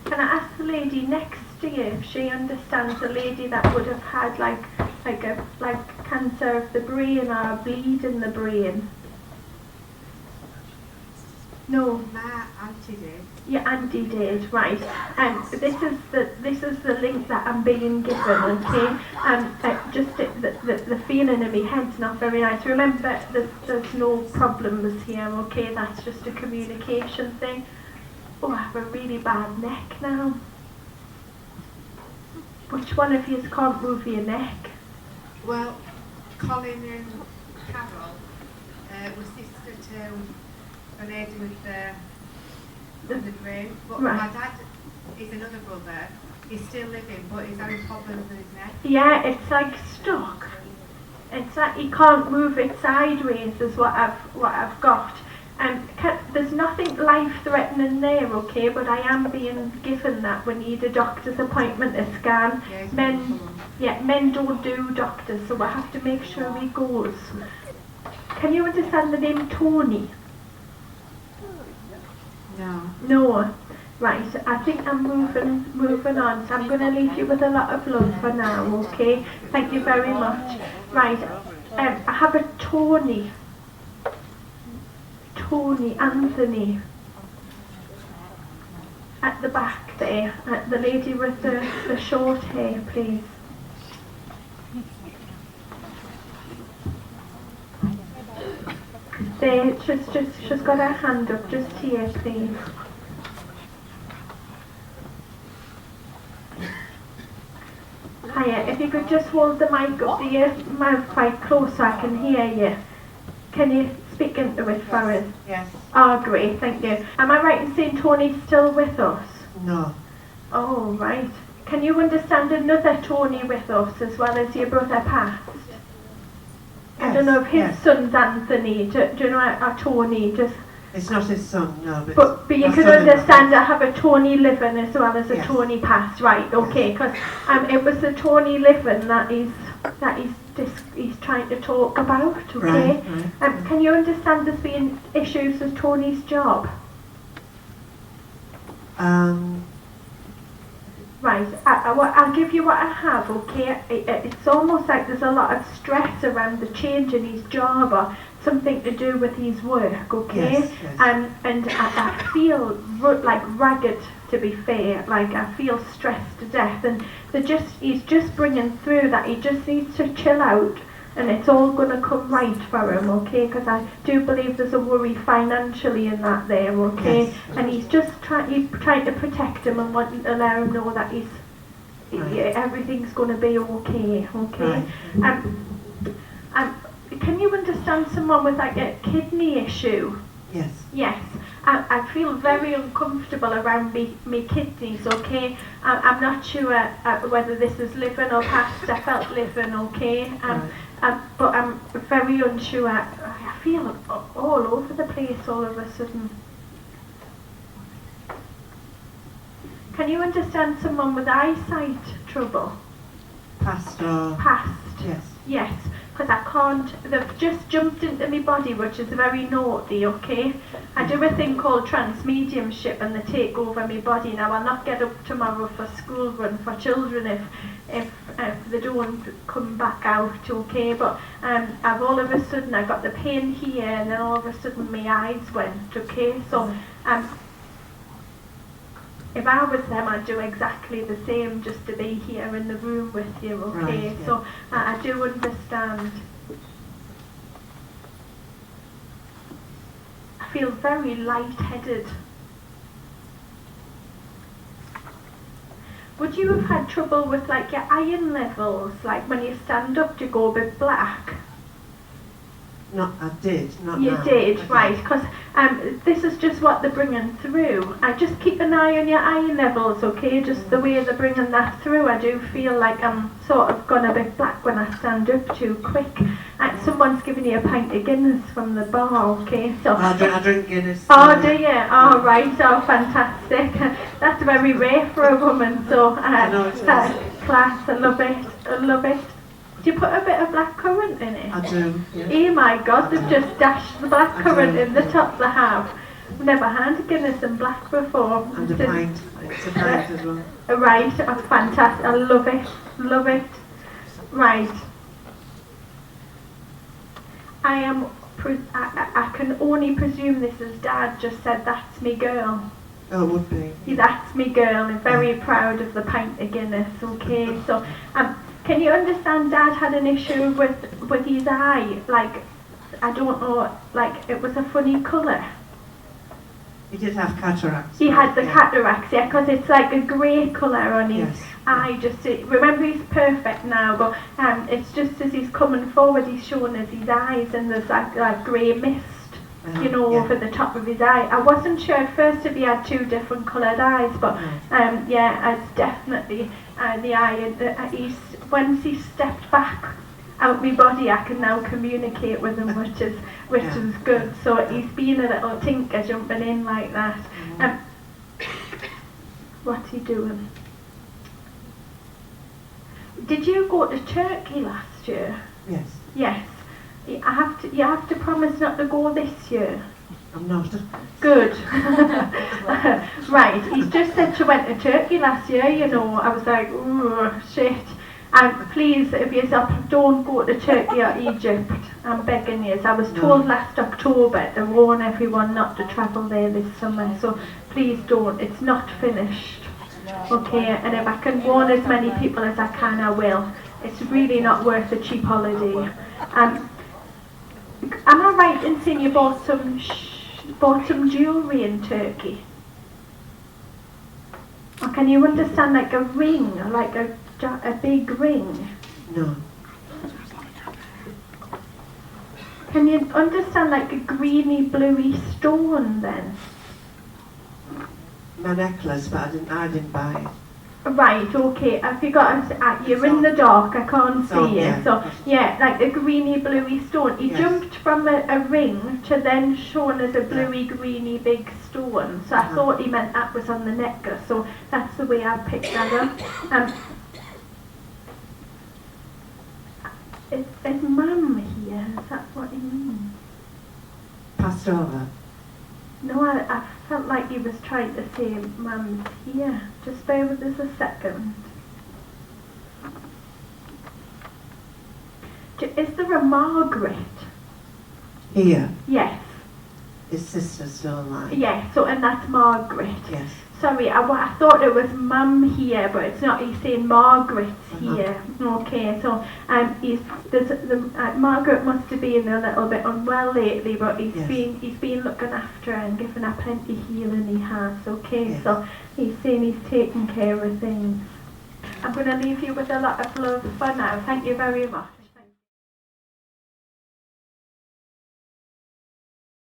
Can I ask the lady next to you if she understands a lady that would have had like cancer of the brain or a bleed in the brain? No. My auntie did. Your auntie did, right. This is the link that I'm being given, okay? Just the feeling in my head's not very nice. Remember, there's no problems here, okay? That's just a communication thing. Oh, I have a really bad neck now. Which one of you can't move your neck? Well, Colin and Carol were sister to a lady with the brain. But Right. my dad is another brother. He's still living, but he's having problems with his neck. Yeah, it's like stuck. It's like he can't move it sideways is what I've got. There's nothing life-threatening there, okay, but I am being given that we need a doctor's appointment, a scan. Men don't do doctors, so we have to make sure he goes. Can you understand the name Tony? No. No. Right, I think I'm moving on, so I'm going to leave you with a lot of love for now, okay? Thank you very much. Right, I have a Tony Anthony at the back there, the lady with the short hair, please. There, she's got her hand up, just here, please. Hiya, if you could just hold the mic up to your mouth quite close so I can hear you. Can you speak into it for us? Yes. Oh, great, thank you. Am I right in saying Tony's still with us? No. Oh, right. Can you understand another Tony with us as well as your brother passed? I don't know if his son's Anthony. Do you know a Tony? Just It's not his son, no. But you my can son-in-law. understand I have a Tony living as well as a Yes. Tony past, right? Okay, because it was the Tony living that he's trying to talk about. Okay, Right. can you understand there's been issues with Tony's job? Right, I'll give you what I have, okay? It's almost like there's a lot of stress around the change in his job or something to do with his work, okay? Yes, yes. And I feel like ragged, to be fair. Like, I feel stressed to death, and he's just bringing through that he just needs to chill out, and it's all going to come right for him, okay? Because I do believe there's a worry financially in that there, okay? Yes. And he's just trying to protect him and wanting to let him know that everything's going to be okay, okay? Right. Can you understand someone with like a kidney issue? Yes. Yes. I feel very uncomfortable around me kidneys, okay? I'm not sure whether this is living or past. I felt living, okay? But I'm very unsure. I feel all over the place all of a sudden. Can you understand someone with eyesight trouble? Past or... Past. Yes. Yes, because I can't, they've just jumped into my body, which is very naughty, okay? I do a thing called transmediumship and they take over my body. Now I'll not get up tomorrow for school run for children if they don't come back out, okay? But I've all of a sudden, I got the pain here and then all of a sudden my eyes went, okay? So if I was them, I'd do exactly the same just to be here in the room with you, okay? Right, yeah. So I do understand. I feel very lightheaded. Would you have had trouble with like your iron levels? Like when you stand up, do you go a bit black? No, I did. Not You now. did, I right, because this is just what they're bringing through. I just keep an eye on your iron levels, okay, just the way they're bringing that through. I do feel like I'm sort of gone a bit black when I stand up too quick. Someone's giving you a pint of Guinness from the bar, okay, so... I drink Guinness. Oh, do you? Oh, right, oh, fantastic. That's very rare for a woman, so... I know it is. Class, I love it, I love it. Do you put a bit of black currant in it? I do, yeah. Oh my God, they've just dashed the black currant in the top they have. I've never had Guinness and black before. And a pint. It's a pint as well. Right, oh, fantastic. I love it, love it. Right. I can only presume this is Dad just said that's me girl. Oh, it would be. That's me girl. I'm very proud of the pint of Guinness, okay? So, can you understand Dad had an issue with his eye? Like, I don't know, like it was a funny colour. He did have cataracts. He had the yeah. cataracts, yeah, because it's like a grey colour on his Yes. eye. Remember he's perfect now, but it's just as he's coming forward, he's showing us his eyes and there's like grey mist, you know, yeah. over the top of his eye. I wasn't sure at first if he had two different coloured eyes, but yeah, it's definitely the eye. Once he stepped back out my body, I can now communicate with him, which is good. So he's been a little tinker jumping in like that. What's he doing? Did you go to Turkey last year? Yes. Yes. You have to promise not to go this year. I'm not. Good. Right, he's just said she went to Turkey last year, you know. I was like, ooh, shit. And please, if you don't go to Turkey or Egypt, I'm begging you. I was told last October to warn everyone not to travel there this summer, so please don't. It's not finished. Okay, and if I can warn as many people as I can, I will. It's really not worth a cheap holiday. Am I right in saying you bought some jewellery in Turkey? Or can you understand like a ring, like a big ring? No. Can you understand like a greeny bluey stone then? My necklace, but I didn't buy it. Right, okay. Have you got you're in the dark, I can't So, see you. yeah. So, yeah, like a greeny bluey stone. He Yes. jumped from a ring to then shown as a bluey greeny big stone. So I thought he meant that was on the necklace. So that's the way I picked that up. Is Mum here? Is that what he means? Passed over. No, I felt like he was trying to say Mum's here. Just bear with us a second. Is there a Margaret? Here. Yes. His sister's still alive. Yes, so and that's Margaret. Yes. Sorry, I thought it was Mum here, but it's not. He's saying Margaret's here. Okay, so Margaret must have been a little bit unwell lately, but he's been looking after her and giving her plenty healing. He has. Okay, Yes. so he's saying he's taking care of things. I'm going to leave you with a lot of love for now. Thank you very much.